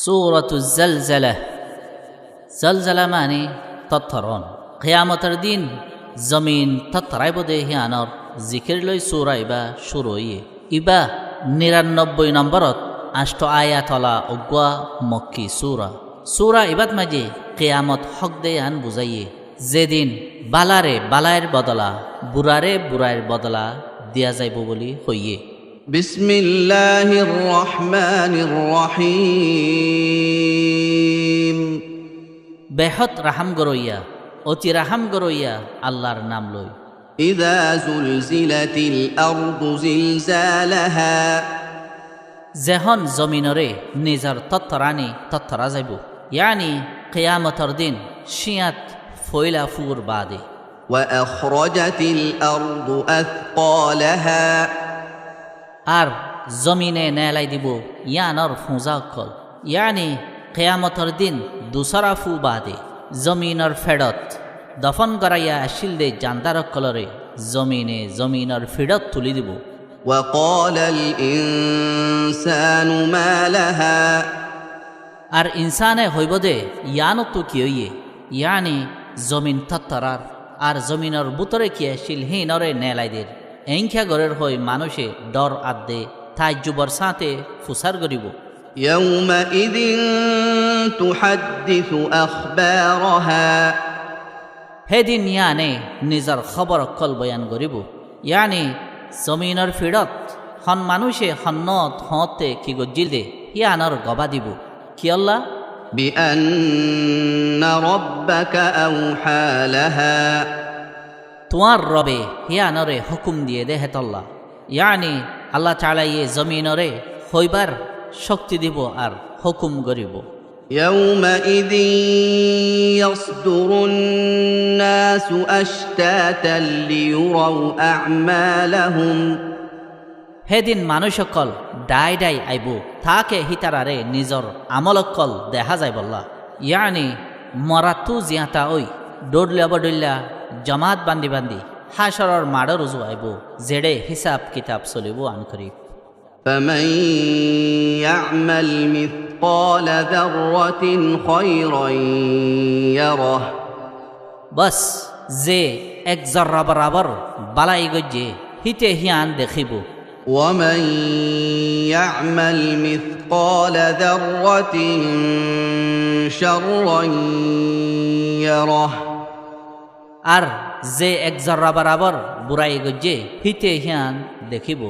সূরাতুজ জালজালাহ। জালজালা মানে তথ্যরণ। কিয়ামতের দিন জমিন তথ্যরাইব দে হিয়ানর জিকির লই সূরা ইবা শুরু হইয়ে। ইবা ৯৯ নম্বরত ৮ আয়াতলা উগ্ৱা মক্কি সূরা। সূরা ইবাত মাঝে কিয়ামত হক দে আন বুঝাইয়ে, যেদিন বালারে বালায়ের বদলা, বুড়ারে বুড়ায়ের বদলা দিয়া যাইব বলি হইয়ে। বিসমিল্লাহির রহমানির রহিম। বেহত রাহাম গরইয়া, অতি রাহাম গরইয়া আল্লাহর নাম লই। ইযা যুলজিলাতিল আরদু জিলজালাহা। যেহন জমিনরে নিজর তত্তরানি তত্তরা যাইব, ইয়ানি কিয়ামতর দিন শিয়াত ফইলা ফুর বাদে। ওয়া আখরাজাতিল আরদু আথকালাহা। আর জমিনে নেলাই দিব ইয়ানর ফুঁজা অকল, ইয়ানি কিয়ামতর দিন দুসরা ফু বাদে জমিনর ফেডত দফন করাইয়া আসিল দে জান্দার অকলরে জমিনে জমিনর ফিডত তুলি দিব। ওয়াকালাল ইনসানু মা লাহা। আর ইনসানে হইব দে ইয়ানত তো কি হইয়ে, ইয়ানি জমিন তত্তরার আর জমিনর বুতরে কি আসিল হিনরে নেলাইদের এংখ্যা গরের হই মানুষে ডর আদে তাই যুবর সাথে ফুসার গরিব। ইয়াউমাইযিন তুহাদ্দিসু আখবারাহা। হেদিন ইয়ানে নিজর খবর অকল বয়ান গরিব, ইয়ানি জমিনর ফিডত হন মানুষে হন্নত হতে কি গজ্জিল দে ইয়ানর গবা দিব। কি আল্লাহ? বিআন্না রাব্বাকা আওহা লাহা। তোমার রবে হিয়ানরে হুকুম দিয়ে দে হেতল্লা, ইয়ানি আল্লাহ চালাইয়ে জমিনরে হইবার শক্তি দিব আর হুকুম গরিব। ইয়াউমাইযিন ইয়াসদুরুন নাসু আশতাতান লিয়ুরাউ আ'মালাহুম। হেদিন মানুষ সকল ডাই ডাই আইব তাকে হিতারারে নিজর আমলকল দেখা যায় বল্লা, ইয়ানি মরাতু জিয়াতা ওই ডোডলিয়া বডলিয়া জমাত বান্দি বান্দি হাসরর মাড় রুজু আইব, জেডে হিসাব কিতাব চলিব আনকরি। ফামান ইয়া'মাল মিসকালা যাররাতিন খায়রান ইয়ারাহ। বস যে এক জর্রা বরাবর বালাই গজ্জে হিতে হিয়ান দেখিব। ومن يعمل مثقال ذرة شرا يره। আর যে এক জর্রা বরাবর বুড়াই গজ্জে হিতে হিয়ান দেখিব।